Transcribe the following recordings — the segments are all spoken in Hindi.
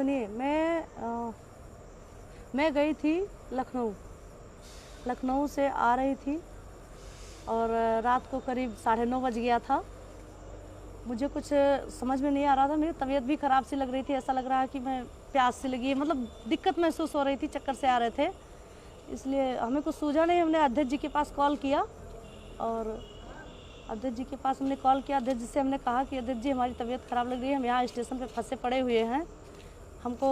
सुनिए, मैं गई थी लखनऊ से आ रही थी और रात को करीब 9:30 बज गया था। मुझे कुछ समझ में नहीं आ रहा था, मेरी तबीयत भी ख़राब सी लग रही थी, ऐसा लग रहा है कि मैं प्यास सी लगी है, मतलब दिक्कत महसूस हो रही थी, चक्कर से आ रहे थे, इसलिए हमें कुछ सूझा नहीं। हमने अध्यक्ष जी के पास कॉल किया और अध्यक्ष जी के पास हमने कॉल किया। अध्यक्ष जी से हमने कहा कि अध्यक्ष जी हमारी तबीयत ख़राब लग रही है, हम यहाँ स्टेशन पे फंसे पड़े हुए हैं, हमको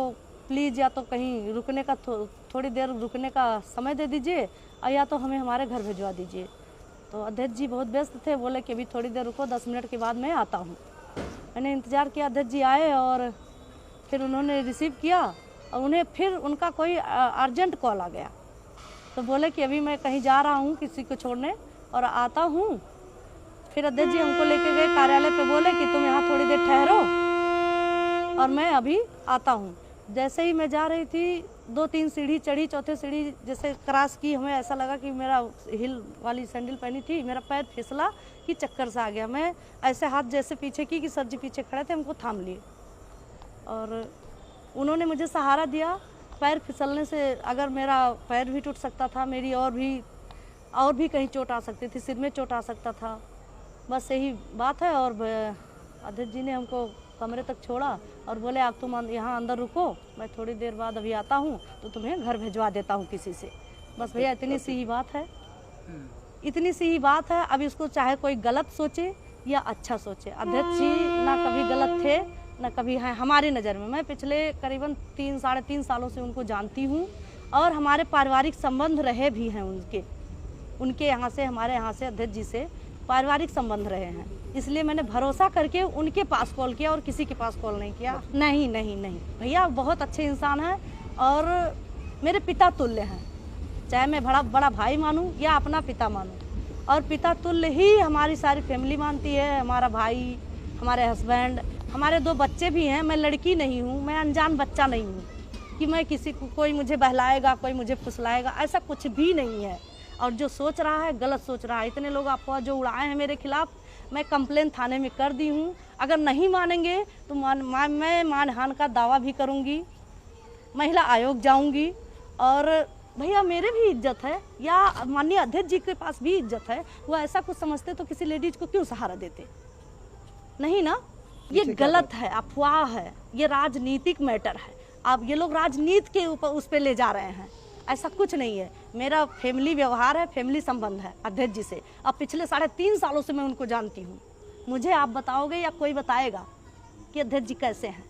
प्लीज़ या तो कहीं रुकने का थोड़ी देर रुकने का समय दे दीजिए और या तो हमें हमारे घर भिजवा दीजिए। तो अध्यक्ष जी बहुत व्यस्त थे, बोले कि अभी थोड़ी देर रुको, 10 मिनट के बाद मैं आता हूँ। मैंने इंतज़ार किया, अध्यक्ष जी आए और फिर उन्होंने रिसीव किया और उन्हें फिर उनका कोई अर्जेंट कॉल आ गया, तो बोले कि अभी मैं कहीं जा रहा हूँ किसी को छोड़ने और आता हूँ। फिर अध्यक्ष जी हमको लेके गए कार्यालय पे, बोले कि तुम यहाँ थोड़ी देर ठहरो और मैं अभी आता हूँ। जैसे ही मैं जा रही थी, 2-3 सीढ़ी चढ़ी, चौथे सीढ़ी जैसे क्रॉस की, हमें ऐसा लगा कि मेरा हिल वाली सैंडल पहनी थी, मेरा पैर फिसला कि चक्कर सा आ गया। मैं ऐसे हाथ जैसे पीछे की कि सर जी पीछे खड़े थे, हमको थाम लिए और उन्होंने मुझे सहारा दिया। पैर फिसलने से अगर मेरा पैर भी टूट सकता था, मेरी और भी कहीं चोट आ सकती थी, सिर में चोट आ सकता था, बस यही बात है। और अध्यक्ष जी ने हमको कमरे तक छोड़ा और बोले आप तुम यहाँ अंदर रुको, मैं थोड़ी देर बाद अभी आता हूँ तो तुम्हें घर भिजवा देता हूँ किसी से। बस भैया इतनी सी ही बात है, इतनी सी ही बात है। अब इसको चाहे कोई गलत सोचे या अच्छा सोचे, अध्यक्ष जी ना कभी गलत थे ना कभी हैं हमारी नज़र में। मैं पिछले करीबन 3-3.5 सालों से उनको जानती हूँ और हमारे पारिवारिक संबंध रहे भी हैं उनके यहाँ से, हमारे यहाँ से अध्यक्ष जी से पारिवारिक संबंध रहे हैं, इसलिए मैंने भरोसा करके उनके पास कॉल किया और किसी के पास कॉल नहीं किया। नहीं भैया बहुत अच्छे इंसान हैं और मेरे पिता तुल्य हैं, चाहे मैं बड़ा भाई मानूं या अपना पिता मानूं, और पिता तुल्य ही हमारी सारी फैमिली मानती है। हमारा भाई, हमारे हस्बैंड, हमारे 2 बच्चे भी हैं। मैं लड़की नहीं हूँ, मैं अनजान बच्चा नहीं हूँ कि मैं किसी को, कोई मुझे बहलाएगा, कोई मुझे फुसलाएगा, ऐसा कुछ भी नहीं है। और जो सोच रहा है गलत सोच रहा है। इतने लोग अफवाह जो उड़ाए हैं मेरे खिलाफ, मैं कंप्लेन थाने में कर दी हूँ। अगर नहीं मानेंगे तो मैं मानहानि का दावा भी करूँगी, महिला आयोग जाऊँगी। और भैया मेरे भी इज्जत है या माननीय अध्यक्ष जी के पास भी इज्जत है, वो ऐसा कुछ समझते तो किसी लेडीज को क्यों सहारा देते? नहीं ना, ये गलत है, अफवाह है, ये राजनीतिक मैटर है। अब ये लोग राजनीति के ऊपर उस पर ले जा रहे हैं, ऐसा कुछ नहीं है। मेरा फैमिली व्यवहार है, फैमिली संबंध है अध्यक्ष जी से। अब पिछले 3.5 सालों से मैं उनको जानती हूँ। मुझे आप बताओगे या कोई बताएगा कि अध्यक्ष जी कैसे हैं?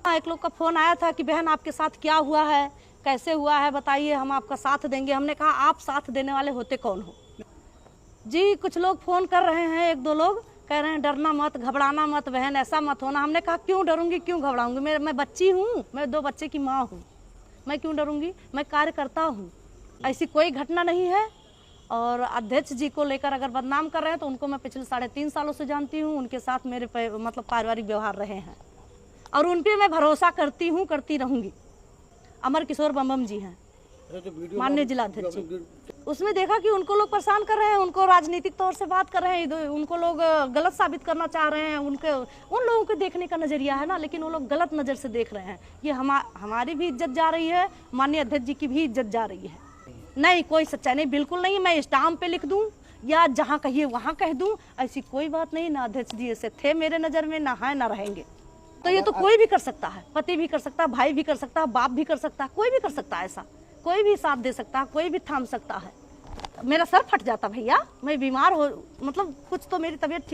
एक लोग का फ़ोन आया था कि बहन आपके साथ क्या हुआ है, कैसे हुआ है बताइए, हम आपका साथ देंगे। हमने कहा आप साथ देने वाले होते कौन हो जी? कुछ लोग फ़ोन कर रहे हैं, 1-2 लोग कह रहे हैं डरना मत, घबराना मत बहन, ऐसा मत होना। हमने कहा क्यों डरूंगी, क्यों घबराऊंगी? मैं बच्ची हूँ, मैं 2 बच्चे की माँ हूँ, मैं क्यों डरूंगी? मैं कार्य करता हूँ, ऐसी कोई घटना नहीं है। और अध्यक्ष जी को लेकर अगर बदनाम कर रहे हैं तो उनको मैं पिछले 3.5 सालों से जानती हूँ, उनके साथ मेरे मतलब पारिवारिक व्यवहार रहे हैं और उन पर मैं भरोसा करती हूँ, करती रहूँगी। अमर किशोर बम जी हैं माननीय जिला अध्यक्ष जी, उसमें देखा कि उनको लोग परेशान कर रहे हैं, उनको राजनीतिक तौर से बात कर रहे हैं, उनको लोग गलत साबित करना चाह रहे हैं। उन लोगों के देखने का नज़रिया है ना, लेकिन वो लोग गलत नज़र से देख रहे हैं। ये हमारी भी इज्जत जा रही है, माननीय अध्यक्ष जी की भी इज्जत जा रही है। नहीं, कोई सच्चाई नहीं, बिल्कुल नहीं। मैं स्टाम्प पे लिख दूं या जहाँ कहिए वहाँ कह दूं, ऐसी कोई बात नहीं। ना अध्यक्ष जी ऐसे थे मेरे नज़र में, ना है ना रहेंगे। तो ये तो कोई भी कर सकता है, पति भी कर सकता है, भाई भी कर सकता है, बाप भी कर सकता है, कोई भी कर सकता है, ऐसा कोई भी साथ दे सकता है, कोई भी थाम सकता है। मेरा सर फट जाता भैया, मैं बीमार हो, मतलब कुछ तो मेरी तबीयत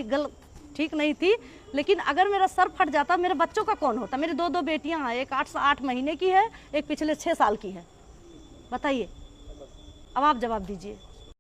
ठीक नहीं थी, लेकिन अगर मेरा सर फट जाता मेरे बच्चों का कौन होता? मेरी 2 बेटियां हैं, एक 8 महीने की है, एक पिछले 6 साल की है। बताइए, अब आप जवाब दीजिए।